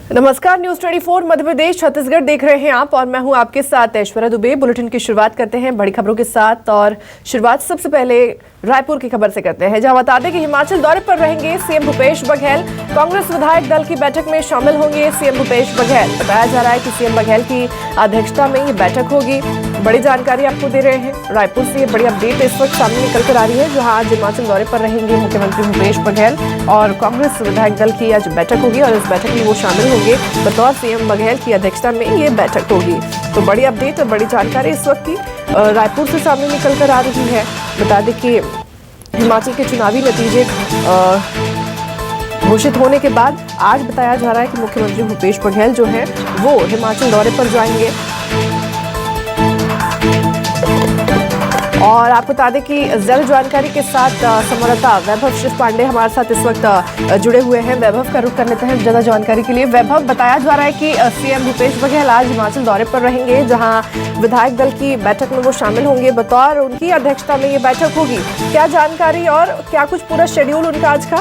नमस्कार, न्यूज 24 मध्य प्रदेश छत्तीसगढ़ देख रहे हैं आप और मैं हूं आपके साथ ऐश्वर्या दुबे। बुलेटिन की शुरुआत करते हैं बड़ी खबरों के साथ और शुरुआत सबसे पहले रायपुर की खबर से करते हैं, जहां बता दें कि हिमाचल दौरे पर रहेंगे सीएम भूपेश बघेल। कांग्रेस विधायक दल की बैठक में शामिल होंगे सीएम भूपेश बघेल। बताया जा रहा है कि सीएम बघेल की अध्यक्षता में ये बैठक होगी। बड़ी जानकारी आपको दे रहे हैं रायपुर से। ये बड़ी अपडेट इस वक्त सामने निकल कर आ रही है, जहां आज हिमाचल दौरे पर रहेंगे मुख्यमंत्री भूपेश बघेल और कांग्रेस विधायक दल की आज बैठक होगी और इस बैठक में वो शामिल होंगे। बतौर सीएम बघेल की अध्यक्षता में ये बैठक होगी। तो बड़ी अपडेट और बड़ी जानकारी इस वक्त की रायपुर से सामने निकल कर आ रही है। बता दें कि हिमाचल के चुनावी नतीजे घोषित होने के बाद आज बताया जा रहा है कि मुख्यमंत्री भूपेश बघेल जो है वो हिमाचल दौरे पर जाएंगे। और आपको बता दें कि ज्यादा जानकारी के साथ संवाददाता वैभव शिव पांडे हमारे साथ इस वक्त जुड़े हुए हैं। वैभव का रुख कर लेते हैं ज्यादा जानकारी के लिए। वैभव, बताया जा रहा है कि सीएम भूपेश बघेल आज हिमाचल दौरे पर रहेंगे, जहां विधायक दल की बैठक में वो शामिल होंगे। बतौर उनकी अध्यक्षता में ये बैठक होगी। क्या जानकारी और क्या कुछ पूरा शेड्यूल उनका आज का?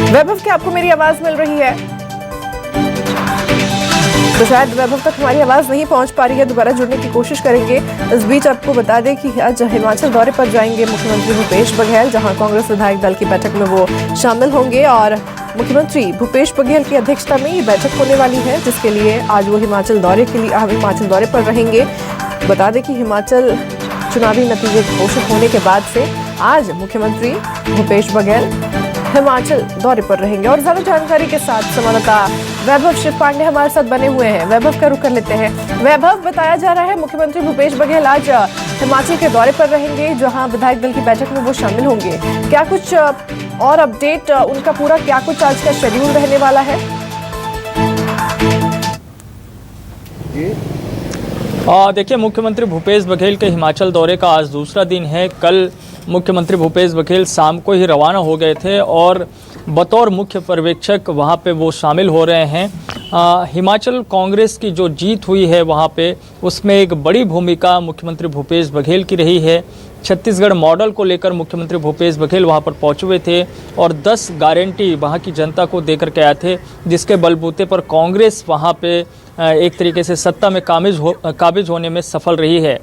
वैभव, क्या आपको मेरी आवाज मिल रही है? तो शायद वैभव तक हमारी आवाज नहीं पहुंच पा रही है, दोबारा जुड़ने की कोशिश करेंगे। इस बीच आपको बता दें कि आज हिमाचल दौरे पर जाएंगे मुख्यमंत्री भूपेश बघेल, जहां कांग्रेस विधायक दल की बैठक में वो शामिल होंगे और मुख्यमंत्री भूपेश बघेल की अध्यक्षता में ये बैठक होने वाली है, जिसके लिए आज वो हिमाचल दौरे पर रहेंगे। बता दें कि हिमाचल चुनावी नतीजे घोषित होने के बाद से आज मुख्यमंत्री भूपेश बघेल हिमाचल दौरे पर रहेंगे। और ज्यादा जानकारी के साथ संवाददाता वैभव शिव पांडे हमारे साथ बने हुए हैं। वैभव का रुख कर लेते हैं। वैभव, बताया जा रहा है मुख्यमंत्री भूपेश बघेल आज हिमाचल के दौरे पर रहेंगे, जहां विधायक दल की बैठक में वो शामिल होंगे। क्या कुछ और अपडेट उनका पूरा क्या कुछ आज का शेड्यूल रहने वाला है? देखिए, मुख्यमंत्री भूपेश बघेल के हिमाचल दौरे का आज दूसरा दिन है। कल मुख्यमंत्री भूपेश बघेल शाम को ही रवाना हो गए थे और बतौर मुख्य पर्यवेक्षक वहां पे वो शामिल हो रहे हैं। हिमाचल कांग्रेस की जो जीत हुई है वहां पे, उसमें एक बड़ी भूमिका मुख्यमंत्री भूपेश बघेल की रही है। छत्तीसगढ़ मॉडल को लेकर मुख्यमंत्री भूपेश बघेल वहां पर पहुंचे हुए थे और 10 गारंटी वहां की जनता को देकर के आए थे, जिसके बलबूते पर कांग्रेस वहां पे एक तरीके से सत्ता में काबिज होने में सफल रही है।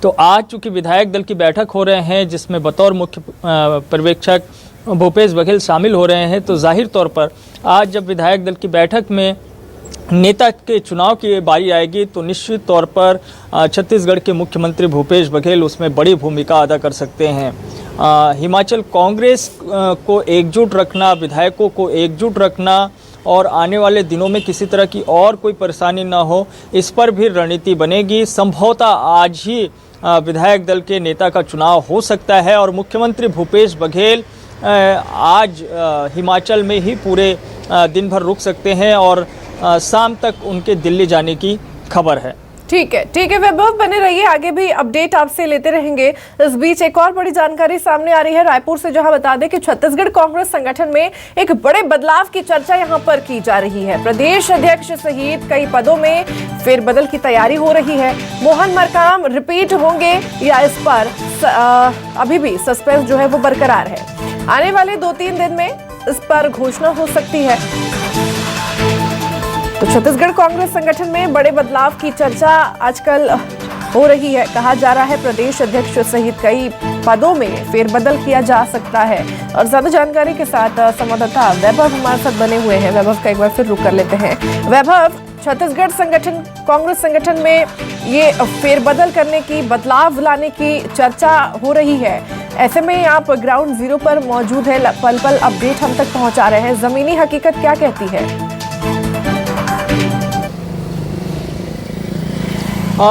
तो आज चूंकि विधायक दल की बैठक हो रहे हैं, जिसमें बतौर मुख्य पर्यवेक्षक भूपेश बघेल शामिल हो रहे हैं, तो जाहिर तौर पर आज जब विधायक दल की बैठक में नेता के चुनाव की बारी आएगी तो निश्चित तौर पर छत्तीसगढ़ के मुख्यमंत्री भूपेश बघेल उसमें बड़ी भूमिका अदा कर सकते हैं। हिमाचल कांग्रेस को एकजुट रखना, विधायकों को एकजुट रखना और आने वाले दिनों में किसी तरह की और कोई परेशानी ना हो, इस पर भी रणनीति बनेगी। संभवतः आज ही विधायक दल के नेता का चुनाव हो सकता है और मुख्यमंत्री भूपेश बघेल आज हिमाचल में ही पूरे दिन भर रुक सकते हैं और शाम तक उनके दिल्ली जाने की खबर है। ठीक है वैभव, बने रहिए, आगे भी अपडेट आपसे लेते रहेंगे। इस बीच एक और बड़ी जानकारी सामने आ रही है रायपुर से, जहां बता दें कि छत्तीसगढ़ कांग्रेस संगठन में एक बड़े बदलाव की चर्चा यहां पर की जा रही है। प्रदेश अध्यक्ष सहित कई पदों में फेरबदल की तैयारी हो रही है। मोहन मरकाम रिपीट होंगे या इस पर अभी भी सस्पेंस जो है वो बरकरार है। आने वाले 2-3 दिन में इस पर घोषणा हो सकती है। तो छत्तीसगढ़ कांग्रेस संगठन में बड़े बदलाव की चर्चा आजकल हो रही है। कहा जा रहा है प्रदेश अध्यक्ष सहित कई पदों में फेरबदल किया जा सकता है। और ज्यादा जानकारी के साथ संवाददाता वैभव हमारे साथ बने हुए हैं। वैभव का एक बार फिर रुक कर लेते हैं। वैभव, छत्तीसगढ़ संगठन कांग्रेस संगठन में ये फेरबदल करने की, बदलाव लाने की चर्चा हो रही है। ऐसे में आप ग्राउंड जीरो पर मौजूद है, पल पल अपडेट हम तक पहुंचा रहे हैं। जमीनी हकीकत क्या कहती है?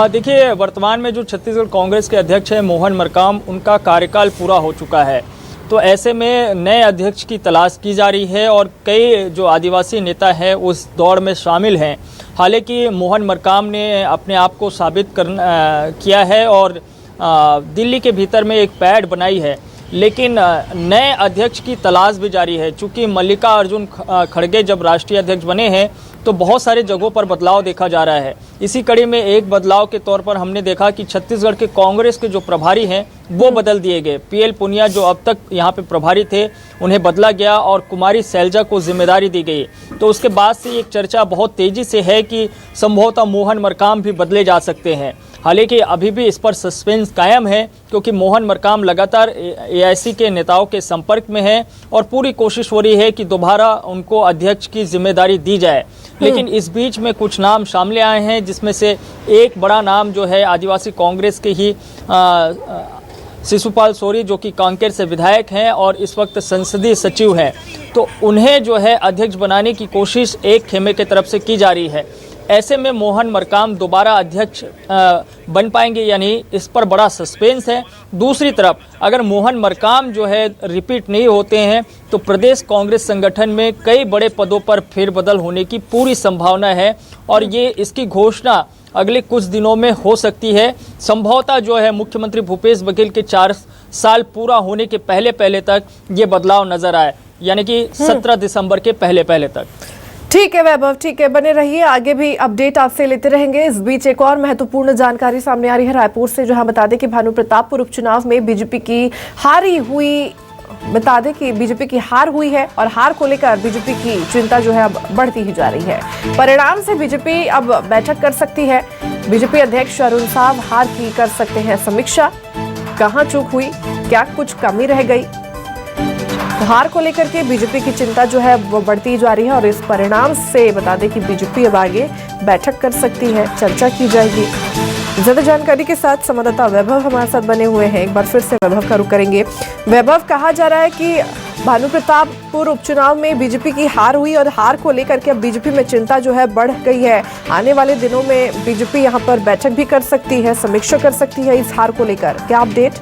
देखिए, वर्तमान में जो छत्तीसगढ़ कांग्रेस के अध्यक्ष हैं मोहन मरकाम, उनका कार्यकाल पूरा हो चुका है। तो ऐसे में नए अध्यक्ष की तलाश की जा रही है और कई जो आदिवासी नेता हैं उस दौड़ में शामिल हैं। हालांकि मोहन मरकाम ने अपने आप को साबित किया है और दिल्ली के भीतर में एक पैड बनाई है, लेकिन नए अध्यक्ष की तलाश भी जारी है। चूँकि मल्लिकार्जुन खड़गे जब राष्ट्रीय अध्यक्ष बने हैं तो बहुत सारे जगहों पर बदलाव देखा जा रहा है। इसी कड़ी में एक बदलाव के तौर पर हमने देखा कि छत्तीसगढ़ के कांग्रेस के जो प्रभारी हैं वो बदल दिए गए। पीएल पुनिया जो अब तक यहाँ पे प्रभारी थे उन्हें बदला गया और कुमारी सैलजा को जिम्मेदारी दी गई। तो उसके बाद से एक चर्चा बहुत तेजी से है कि संभवतः मोहन मरकाम भी बदले जा सकते हैं। हालांकि अभी भी इस पर सस्पेंस कायम है, क्योंकि मोहन मरकाम लगातार एआईसी के नेताओं के संपर्क में है और पूरी कोशिश हो रही है कि दोबारा उनको अध्यक्ष की जिम्मेदारी दी जाए। लेकिन इस बीच में कुछ नाम सामने आए हैं, जिसमें से एक बड़ा नाम जो है आदिवासी कांग्रेस के ही शिशुपाल सोरी, जो कि कांकेर से विधायक हैं और इस वक्त संसदीय सचिव हैं। तो उन्हें जो है अध्यक्ष बनाने की कोशिश एक खेमे की तरफ से की जा रही है। ऐसे में मोहन मरकाम दोबारा अध्यक्ष बन पाएंगे या नहीं, इस पर बड़ा सस्पेंस है। दूसरी तरफ अगर मोहन मरकाम जो है रिपीट नहीं होते हैं तो प्रदेश कांग्रेस संगठन में कई बड़े पदों पर फेरबदल होने की पूरी संभावना है और ये इसकी घोषणा अगले कुछ दिनों में हो सकती है। संभवतः जो है मुख्यमंत्री भूपेश बघेल के 4 साल पूरा होने के पहले तक ये बदलाव नजर आए, यानी कि 17 दिसंबर के पहले तक। ठीक है वैभव, ठीक है, बने रहिए, आगे भी अपडेट आपसे लेते रहेंगे। इस बीच एक और महत्वपूर्ण जानकारी सामने आ रही है रायपुर से, जहां बता दें कि भानु प्रतापपुर उपचुनाव में बीजेपी की हार हुई है और हार को लेकर बीजेपी की चिंता जो है अब बढ़ती ही जा रही है। परिणाम से बीजेपी अब बैठक कर सकती है। बीजेपी अध्यक्ष अरुण साव हार की कर सकते हैं समीक्षा। कहां चूक हुई, क्या कुछ कमी रह गई, हार को लेकर के बीजेपी की चिंता जो है वो बढ़ती जा रही है और इस परिणाम से बता दें कि बीजेपी अब आगे बैठक कर सकती है, चर्चा की जाएगी। ज्यादा जानकारी के साथ संवाददाता वैभव हमारे साथ बने हुए हैं। एक बार फिर से वैभव का रुख करेंगे। वैभव, कहा जा रहा है कि भानु प्रतापपुर उपचुनाव में बीजेपी की हार हुई और हार को लेकर के अब बीजेपी में चिंता जो है बढ़ गई है। आने वाले दिनों में बीजेपी यहाँ पर बैठक भी कर सकती है, समीक्षा कर सकती है इस हार को लेकर, क्या अपडेट?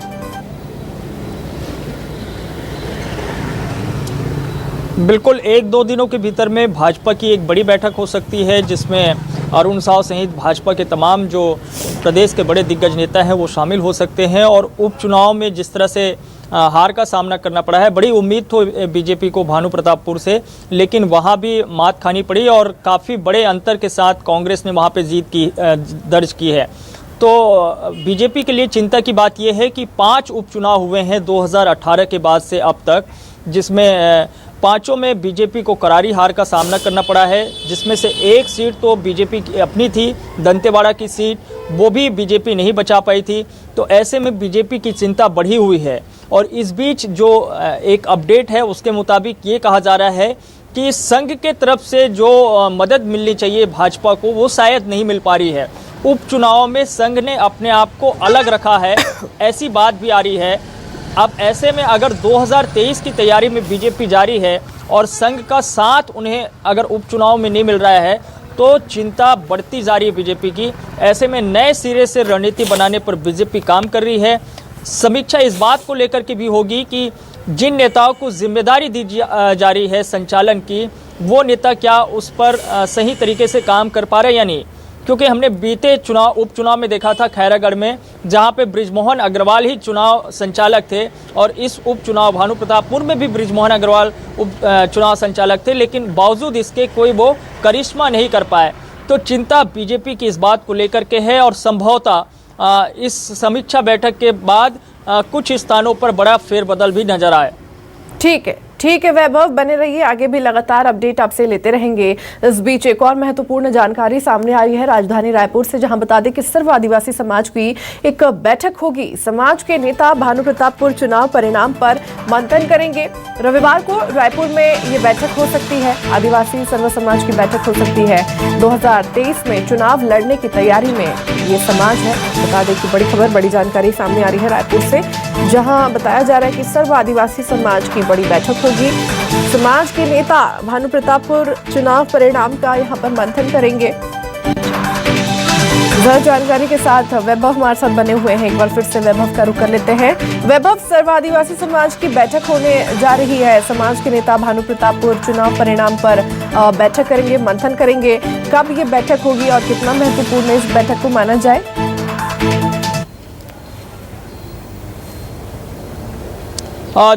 बिल्कुल, 1-2 दिनों के भीतर में भाजपा की एक बड़ी बैठक हो सकती है, जिसमें अरुण साव सहित भाजपा के तमाम जो प्रदेश के बड़े दिग्गज नेता हैं वो शामिल हो सकते हैं। और उपचुनाव में जिस तरह से हार का सामना करना पड़ा है, बड़ी उम्मीद तो बीजेपी को भानु प्रतापपुर से, लेकिन वहाँ भी मात खानी पड़ी और काफ़ी बड़े अंतर के साथ कांग्रेस ने वहाँ पे जीत दर्ज की है। तो बीजेपी के लिए चिंता की बात यह है कि 5 उपचुनाव हुए हैं 2018 के बाद से अब तक, जिसमें 5 में बीजेपी को करारी हार का सामना करना पड़ा है, जिसमें से एक सीट तो बीजेपी की अपनी थी, दंतेवाड़ा की सीट, वो भी बीजेपी नहीं बचा पाई थी। तो ऐसे में बीजेपी की चिंता बढ़ी हुई है। और इस बीच जो एक अपडेट है उसके मुताबिक ये कहा जा रहा है कि संघ के तरफ से जो मदद मिलनी चाहिए भाजपा को वो शायद नहीं मिल पा रही है। उपचुनाव में संघ ने अपने आप को अलग रखा है, ऐसी बात भी आ रही है। अब ऐसे में अगर 2023 की तैयारी में बीजेपी जारी है और संघ का साथ उन्हें अगर उपचुनाव में नहीं मिल रहा है तो चिंता बढ़ती जा रही है बीजेपी की। ऐसे में नए सिरे से रणनीति बनाने पर बीजेपी काम कर रही है। समीक्षा इस बात को लेकर के भी होगी कि जिन नेताओं को जिम्मेदारी दी जा रही है संचालन की, वो नेता क्या उस पर सही तरीके से काम कर पा रहे हैं या नहीं। क्योंकि हमने बीते उपचुनाव में देखा था खैरागढ़ में, जहां पे बृजमोहन अग्रवाल ही चुनाव संचालक थे और इस उपचुनाव भानु प्रतापपुर में भी बृजमोहन अग्रवाल चुनाव संचालक थे, लेकिन बावजूद इसके कोई वो करिश्मा नहीं कर पाए। तो चिंता बीजेपी की इस बात को लेकर के है और संभवतः इस समीक्षा बैठक के बाद कुछ स्थानों पर बड़ा फेरबदल भी नजर आए। ठीक है वैभव, बने रहिए, आगे भी लगातार अपडेट आपसे लेते रहेंगे। इस बीच एक और महत्वपूर्ण जानकारी सामने आ रही है राजधानी रायपुर से, जहां बता दें कि सर्व आदिवासी समाज की एक बैठक होगी। समाज के नेता भानु प्रतापपुर चुनाव परिणाम पर मंथन करेंगे। रविवार को रायपुर में ये बैठक हो सकती है, आदिवासी सर्व समाज की बैठक हो सकती है। 2023 में चुनाव लड़ने की तैयारी में ये समाज है। बता दें कि बड़ी खबर, बड़ी जानकारी सामने आ रही है रायपुर से, जहां बताया जा रहा है कि सर्व आदिवासी समाज की बड़ी बैठक होगी। समाज के नेता भानु प्रतापपुर चुनाव परिणाम का यहां पर मंथन करेंगे। जानकारी के साथ वैभव हमारे साथ बने हुए हैं। एक बार फिर से वैभव का रुख कर लेते हैं। वैभव, सर्व आदिवासी समाज की बैठक होने जा रही है। समाज के नेता भानु प्रतापपुर चुनाव परिणाम पर बैठक करेंगे, मंथन करेंगे। कब ये बैठक होगी और कितना महत्वपूर्ण इस बैठक को माना जाए?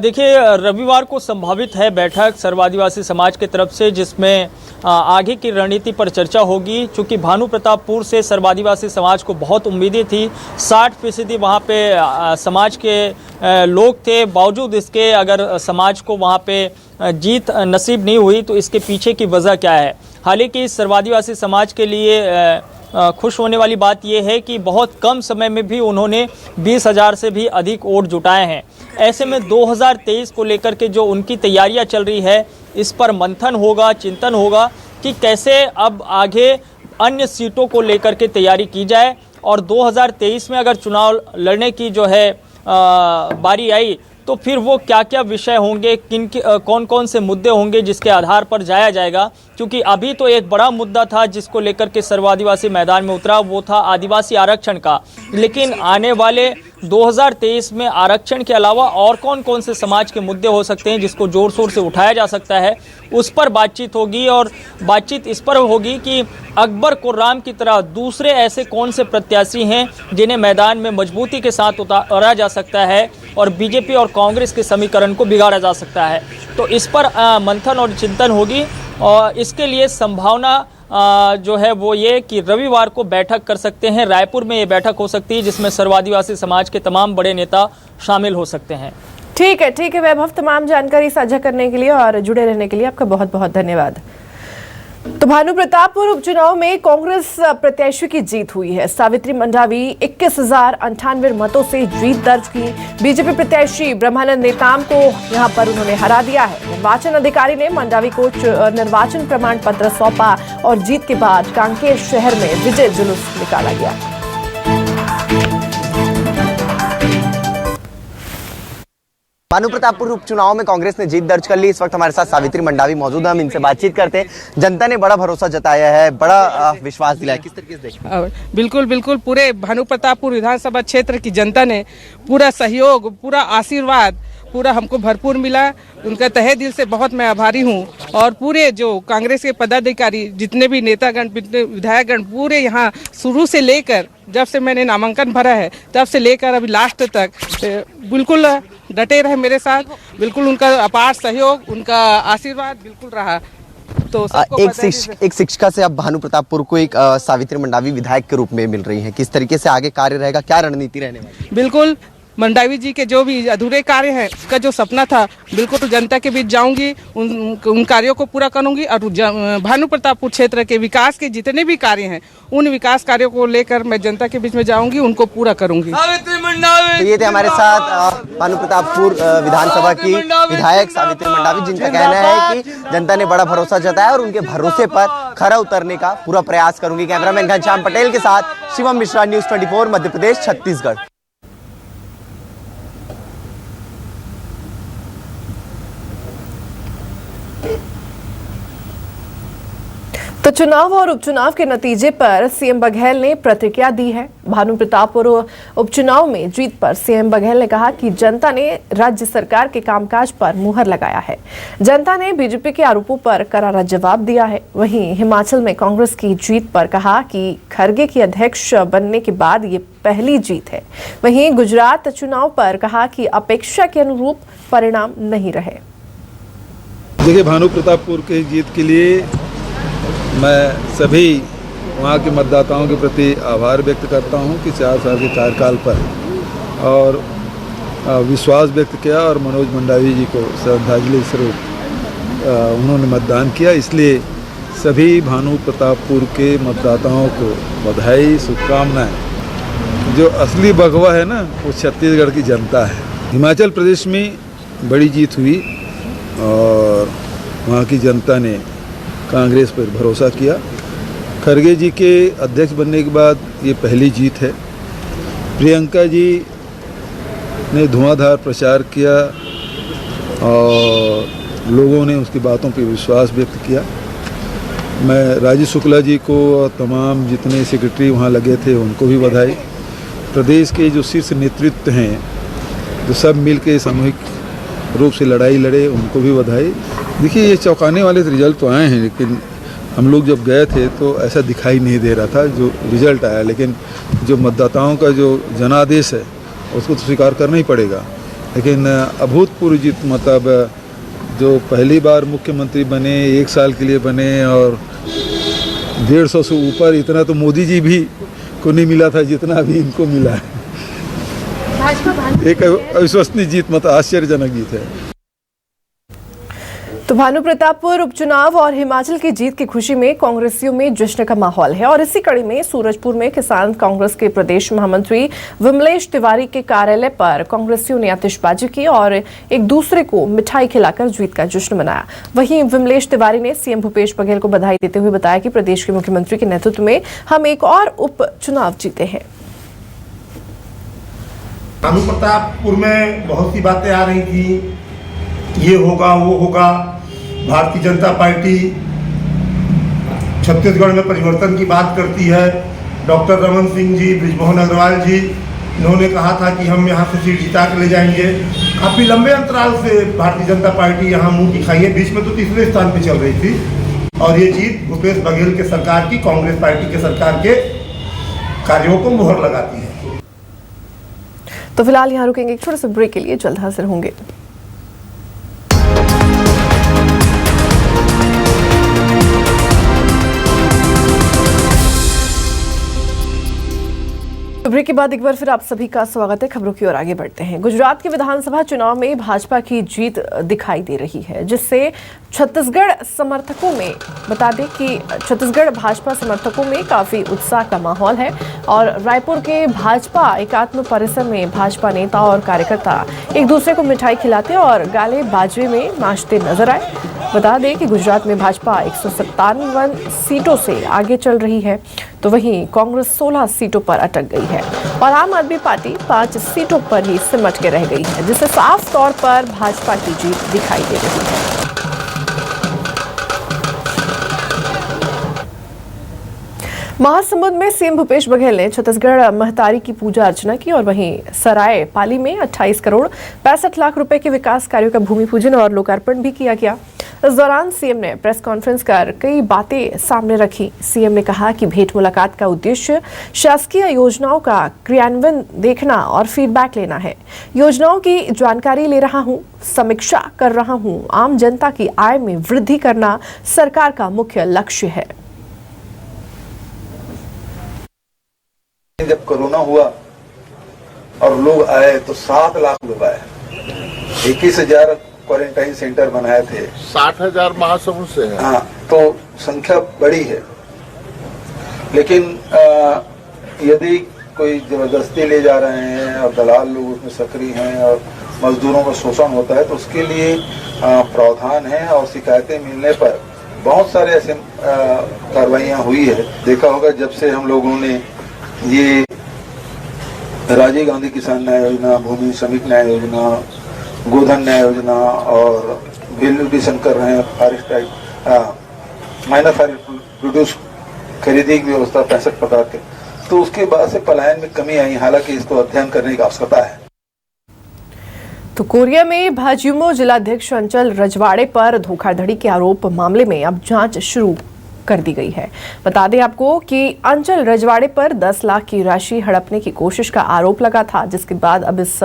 देखिए, रविवार को संभावित है बैठक सर्व आदिवासी समाज की तरफ से, जिसमें आगे की रणनीति पर चर्चा होगी। चूँकि भानु प्रतापपुर से सर्व आदिवासी समाज को बहुत उम्मीदें थी, 60% वहाँ पे समाज के लोग थे, बावजूद इसके अगर समाज को वहाँ पे जीत नसीब नहीं हुई तो इसके पीछे की वजह क्या है। हालांकि सर्व आदिवासी समाज के लिए खुश होने वाली बात यह है कि बहुत कम समय में भी उन्होंने 20,000 से भी अधिक वोट जुटाए हैं। ऐसे में 2023 को लेकर के जो उनकी तैयारियां चल रही है, इस पर मंथन होगा, चिंतन होगा कि कैसे अब आगे अन्य सीटों को लेकर के तैयारी की जाए। और 2023 में अगर चुनाव लड़ने की जो है बारी आई तो फिर वो क्या क्या विषय होंगे, कौन कौन से मुद्दे होंगे जिसके आधार पर जाया जाएगा। क्योंकि अभी तो एक बड़ा मुद्दा था जिसको लेकर के सर्व आदिवासी मैदान में उतरा, वो था आदिवासी आरक्षण का। लेकिन आने वाले 2023 में आरक्षण के अलावा और कौन कौन से समाज के मुद्दे हो सकते हैं जिसको जोर शोर से उठाया जा सकता है, उस पर बातचीत होगी। और बातचीत इस पर होगी कि अकबर कुर्राम की तरह दूसरे ऐसे कौन से प्रत्याशी हैं जिन्हें मैदान में मजबूती के साथ उतारा जा सकता है और बीजेपी और कांग्रेस के समीकरण को बिगाड़ा जा सकता है। तो इस पर मंथन और चिंतन होगी। और इसके लिए संभावना जो है वो ये कि रविवार को बैठक कर सकते हैं। रायपुर में ये बैठक हो सकती है जिसमें सर्व आदिवासी समाज के तमाम बड़े नेता शामिल हो सकते हैं। ठीक है वैभव, तमाम जानकारी साझा करने के लिए और जुड़े रहने के लिए आपका बहुत बहुत धन्यवाद। तो भानु प्रतापपुर उपचुनाव में कांग्रेस प्रत्याशी की जीत हुई है। सावित्री मंडावी 21,098 मतों से जीत दर्ज की। बीजेपी प्रत्याशी ब्रह्मानंद नेताम को यहां पर उन्होंने हरा दिया है। निर्वाचन अधिकारी ने मंडावी को निर्वाचन प्रमाण पत्र सौंपा और जीत के बाद कांकेर शहर में विजय जुलूस निकाला गया। भानु प्रतापपुर उपचुनाव में कांग्रेस ने जीत दर्ज कर ली। इस वक्त हमारे साथ सावित्री मंडावी मौजूद है, हम इनसे बातचीत करते हैं। जनता ने बड़ा भरोसा जताया है, बड़ा विश्वास दिलाया, किस तरीके से देखते? बिल्कुल पूरे भानु प्रतापपुर विधानसभा क्षेत्र की जनता ने पूरा सहयोग, पूरा आशीर्वाद पूरा हमको भरपूर मिला। उनका तहे दिल से बहुत मैं आभारी हूँ। और पूरे जो कांग्रेस के पदाधिकारी, जितने भी नेतागण, विधायकगण, पूरे यहाँ शुरू से लेकर जब से मैंने नामांकन भरा है तब से लेकर अभी लास्ट तक बिल्कुल डटे रहे मेरे साथ। बिल्कुल उनका अपार सहयोग, उनका आशीर्वाद बिल्कुल रहा। तो एक शिक्षिका से अब भानु प्रतापपुर को एक सावित्री मंडावी विधायक के रूप में मिल रही है, किस तरीके से आगे कार्य रहेगा, क्या रणनीति रहने वाली? बिल्कुल मंडावी जी के जो भी अधूरे कार्य हैं, उसका जो सपना था, बिल्कुल तो जनता के बीच जाऊंगी, उन कार्यों को पूरा करूंगी। और भानु प्रतापपुर क्षेत्र के विकास के जितने भी कार्य हैं, उन विकास कार्यों को लेकर मैं जनता के बीच में जाऊंगी, उनको पूरा करूंगी। तो ये थे हमारे साथ भानु प्रतापपुर विधानसभा की विधायक सावित्री मंडावी, जिनका कहना है कि जनता ने बड़ा भरोसा जताया और उनके भरोसे पर खरा उतरने का पूरा प्रयास करूंगी। कैमरामैन घनश्याम पटेल के साथ शिवम मिश्रा, न्यूज़ 24 मध्य प्रदेश, छत्तीसगढ़। तो चुनाव और उपचुनाव के नतीजे पर सीएम बघेल ने प्रतिक्रिया दी है। भानु प्रतापपुर उपचुनाव में जीत पर सीएम बघेल ने कहा कि जनता ने राज्य सरकार के कामकाज पर मुहर लगाया है। जनता ने बीजेपी के आरोपों पर करारा जवाब दिया है। वहीं हिमाचल में कांग्रेस की जीत पर कहा कि खरगे की अध्यक्ष बनने के बाद ये पहली जीत है। वहीं गुजरात चुनाव पर कहा कि अपेक्षा के अनुरूप परिणाम नहीं रहे। देखिए, भानु प्रतापपुर की जीत के लिए मैं सभी वहाँ के मतदाताओं के प्रति आभार व्यक्त करता हूँ कि 4 साल के कार्यकाल पर और विश्वास व्यक्त किया और मनोज मंडावी जी को श्रद्धांजलि स्वरूप उन्होंने मतदान किया। इसलिए सभी भानु प्रतापपुर के मतदाताओं को बधाई, शुभकामनाएं। जो असली भगवा है ना, वो छत्तीसगढ़ की जनता है। हिमाचल प्रदेश में बड़ी जीत हुई और वहाँ की जनता ने कांग्रेस पर भरोसा किया। खरगे जी के अध्यक्ष बनने के बाद ये पहली जीत है। प्रियंका जी ने धुआंधार प्रचार किया और लोगों ने उसकी बातों पर विश्वास व्यक्त किया। मैं राजीव शुक्ला जी को और तमाम जितने सेक्रेटरी वहाँ लगे थे उनको भी बधाई। प्रदेश के जो शीर्ष नेतृत्व हैं, जो सब मिल के सामूहिक रूप से लड़ाई लड़े, उनको भी बधाई। देखिए, ये चौंकाने वाले रिजल्ट तो आए हैं, लेकिन हम लोग जब गए थे तो ऐसा दिखाई नहीं दे रहा था जो रिजल्ट आया। लेकिन जो मतदाताओं का जो जनादेश है उसको तो स्वीकार करना ही पड़ेगा। लेकिन अभूतपूर्व जीत, मतलब जो पहली बार मुख्यमंत्री बने, 1 साल के लिए बने और 150 से ऊपर, इतना तो मोदी जी भी को नहीं मिला था जितना अभी इनको मिला है। एक अविश्वसनीय जीत, मतलब आश्चर्यजनक जीत है। तो भानु प्रतापपुर उपचुनाव और हिमाचल की जीत की खुशी में कांग्रेसियों में जश्न का माहौल है और इसी कड़ी में सूरजपुर में किसान कांग्रेस के प्रदेश महामंत्री विमलेश तिवारी के कार्यालय पर कांग्रेसियों ने आतिशबाजी की और एक दूसरे को मिठाई खिलाकर जीत का जश्न मनाया। वहीं विमलेश तिवारी ने सीएम भूपेश बघेल को बधाई देते हुए बताया कि प्रदेश के मुख्यमंत्री के नेतृत्व में हम एक और उपचुनाव जीते हैं। भानु प्रतापपुर में बहुत सी बातें आ रही थी, ये होगा वो होगा। भारतीय जनता पार्टी छत्तीसगढ़ में परिवर्तन की बात करती है। डॉक्टर रमन सिंह जी, बृजमोहन अग्रवाल जी, इन्होंने कहा था कि हम यहाँ से सीट जिता के ले जाएंगे। काफ़ी लंबे अंतराल से भारतीय जनता पार्टी यहाँ मुंह दिखाई है, बीच में तो तीसरे स्थान पे चल रही थी और ये जीत भूपेश बघेल के सरकार की, कांग्रेस पार्टी के सरकार के कार्यों को मुहर लगाती है। तो फिलहाल यहाँ रुकेंगे एक छोटे से ब्रेक के लिए, जल्द हाजिर होंगे। ब्रेक के बाद एक बार फिर आप सभी का स्वागत है। खबरों की ओर आगे बढ़ते हैं। गुजरात के विधानसभा चुनाव में भाजपा की जीत दिखाई दे रही है, जिससे छत्तीसगढ़ समर्थकों में, बता दें कि छत्तीसगढ़ भाजपा समर्थकों में काफी उत्साह का माहौल है और रायपुर के भाजपा एकात्म परिसर में भाजपा नेता और कार्यकर्ता एक दूसरे को मिठाई खिलाते और गाले बाजे में नाचते नजर आए। बता दें कि गुजरात में भाजपा 157 सीटों से आगे चल रही है, तो वहीं कांग्रेस 16 सीटों पर अटक गई है और आम आदमी पार्टी 5 सीटों पर ही सिमट के रह गई है, जिससे साफ तौर पर भाजपा की जीत दिखाई दे रही है। महासमुंद में सीएम भूपेश बघेल ने छत्तीसगढ़ महतारी की पूजा अर्चना की और वहीं सराय पाली में 28 करोड़ 65 लाख रुपए के विकास कार्यों का भूमि पूजन और लोकार्पण भी किया गया। इस दौरान सीएम ने प्रेस कॉन्फ्रेंस कर कई बातें सामने रखी। सीएम ने कहा कि भेंट मुलाकात का उद्देश्य शासकीय योजनाओं का क्रियान्वयन देखना और फीडबैक लेना है। योजनाओं की जानकारी ले रहा हूं, समीक्षा कर रहा हूं। आम जनता की आय में वृद्धि करना सरकार का मुख्य लक्ष्य है। जब कोरोना हुआ और लोग आए तो 7 लाख लोग आए, 21,000 क्वारंटाइन सेंटर बनाए थे, 60,000 महासमुंद से है। हाँ, तो संख्या बड़ी है। लेकिन यदि कोई जबरदस्ती ले जा रहे हैं और दलाल लोग उसमें सक्रिय हैं और मजदूरों का शोषण होता है तो उसके लिए प्रावधान है और शिकायतें मिलने पर बहुत सारे ऐसे कार्रवाइयाँ हुई है। देखा होगा जब से हम लोगों ने ये राजीव गांधी किसान न्याय योजना, भूमि श्रमिक न्याय योजना, गोधन न्याय योजना और बिल एडिशन कर रहे हैं, फॉरेस्ट माइनर फॉरेस्ट प्रोड्यूस खरीदी की व्यवस्था 65 प्रकार के, तो उसके बाद से पलायन में कमी आई। हालांकि इसको अध्ययन करने की आवश्यकता है। तो कोरिया में भाजयुमो जिलाध्यक्ष अंचल रजवाड़े पर धोखाधड़ी के आरोप मामले में अब जांच शुरू कर दी गई है। बता दें आपको कि अंचल रजवाड़े पर 10 लाख की राशि हड़पने की कोशिश का आरोप लगा था, जिसके बाद अब इस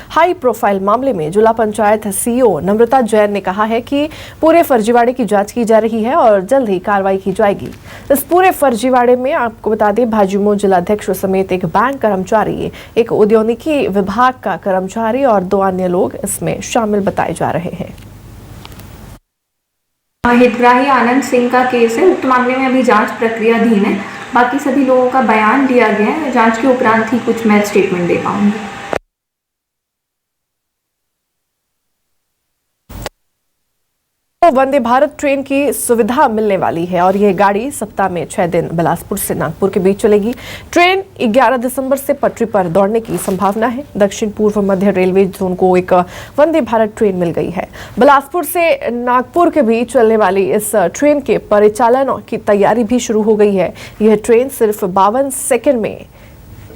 हाई प्रोफाइल मामले में जिला पंचायत सीईओ नम्रता जैन ने कहा है कि पूरे फर्जीवाड़े की जांच की जा रही है और जल्द ही कार्रवाई की जाएगी। इस पूरे फर्जीवाड़े में आपको बता दें भाजयुमो जिलाध्यक्ष समेत एक बैंक कर्मचारी, एक औद्योगिकी विभाग का कर्मचारी और 2 अन्य लोग इसमें शामिल बताए जा रहे हैं। हितग्राही आनंद सिंह का केस है। उक्त मामले में अभी जांच प्रक्रियाधीन है। बाकी सभी लोगों का बयान लिया गया है। जांच के उपरांत ही कुछ मैं स्टेटमेंट दे पाऊंगी। वंदे भारत ट्रेन की सुविधा मिलने वाली है और यह गाड़ी सप्ताह में 6 दिन बिलासपुर से नागपुर के बीच चलेगी। ट्रेन 11 दिसंबर से पटरी पर दौड़ने की संभावना है। दक्षिण पूर्व मध्य रेलवे जोन को एक वंदे भारत ट्रेन मिल गई है। बिलासपुर से नागपुर के बीच चलने वाली इस ट्रेन के परिचालन की तैयारी भी शुरू हो गई है। यह ट्रेन सिर्फ 52 सेकेंड में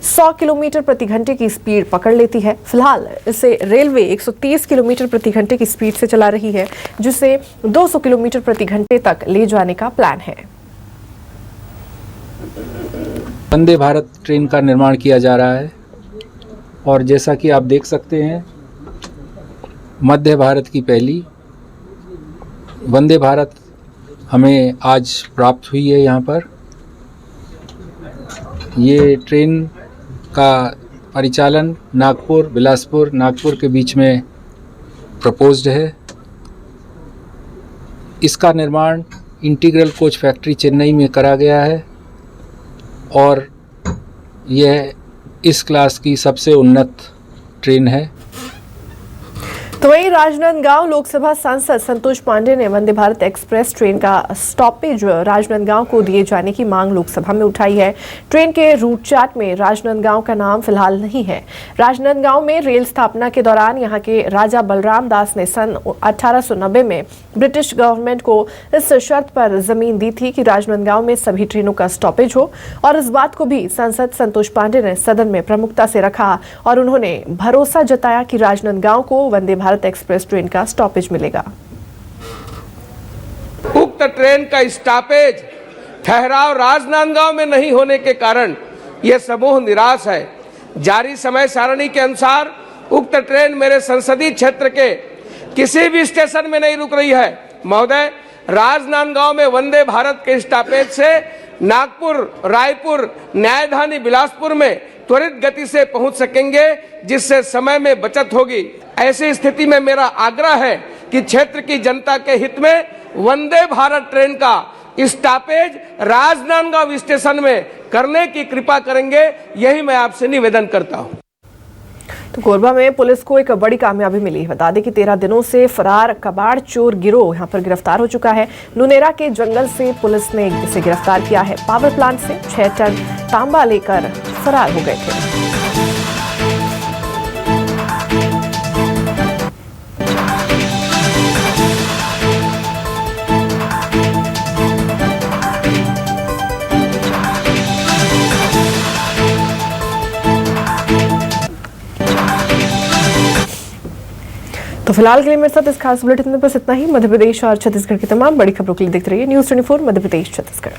100 किलोमीटर प्रति घंटे की स्पीड पकड़ लेती है। फिलहाल इसे रेलवे 130 किलोमीटर प्रति घंटे की स्पीड से चला रही है, जिसे 200 किलोमीटर प्रति घंटे तक ले जाने का प्लान है। वंदे भारत ट्रेन का निर्माण किया जा रहा है और जैसा कि आप देख सकते हैं, मध्य भारत की पहली वंदे भारत हमें आज प्राप्त हुई है। यहाँ पर ये ट्रेन का परिचालन नागपुर बिलासपुर नागपुर के बीच में प्रपोज्ड है। इसका निर्माण इंटीग्रल कोच फैक्ट्री चेन्नई में करा गया है और यह इस क्लास की सबसे उन्नत ट्रेन है। तो वहीं राजनांदगांव लोकसभा सांसद संतोष पांडे ने वंदे भारत एक्सप्रेस ट्रेन का स्टॉपेज राजनांदगांव को दिए जाने की मांग लोकसभा में उठाई है। ट्रेन के रूट चार्ट में राजनांदगांव का नाम फिलहाल नहीं है। राजनांदगांव में रेल स्थापना के दौरान यहां के राजा बलराम दास ने सन 1890 में ब्रिटिश गवर्नमेंट को इस शर्त पर जमीन दी थी कि राजनांदगांव में सभी ट्रेनों का स्टॉपेज हो, और इस बात को भी सांसद संतोष पांडे ने सदन में प्रमुखता से रखा और उन्होंने भरोसा जताया कि राजनांदगांव को वंदे भारत एक्सप्रेस ट्रेन का स्टॉपेज मिलेगा। उक्त ट्रेन का स्टॉपेज ठहराव राजनांदगांव में नहीं होने के कारण यह समूह निराश है। जारी समय सारणी के अनुसार उक्त ट्रेन मेरे संसदीय क्षेत्र के किसी भी स्टेशन में नहीं रुक रही है। महोदय, राजनांदगांव में वंदे भारत के स्टॉपेज से नागपुर, रायपुर, न्यायधानी बिलासपुर में त्वरित गति से पहुंच सकेंगे, जिससे समय में बचत होगी। ऐसी स्थिति में मेरा आग्रह है कि क्षेत्र की जनता के हित में वंदे भारत ट्रेन का स्टॉपेज राजनांदगांव स्टेशन में करने की कृपा करेंगे, यही मैं आपसे निवेदन करता हूं। तो कोरबा में पुलिस को एक बड़ी कामयाबी मिली। बता दें कि 13 दिनों से फरार कबाड़ चोर गिरोह यहां पर गिरफ्तार हो चुका है। नुनेरा के जंगल से पुलिस ने इसे गिरफ्तार किया है। पावर प्लांट से 6 टन तांबा लेकर फरार हो गए थे। तो फिलहाल के लिए मेरे साथ इस खास बुलेटिन में बस इतना ही। मध्य प्रदेश और छत्तीसगढ़ की तमाम बड़ी खबरों के लिए देखते रहिए न्यूज़ 24 मध्य प्रदेश छत्तीसगढ़।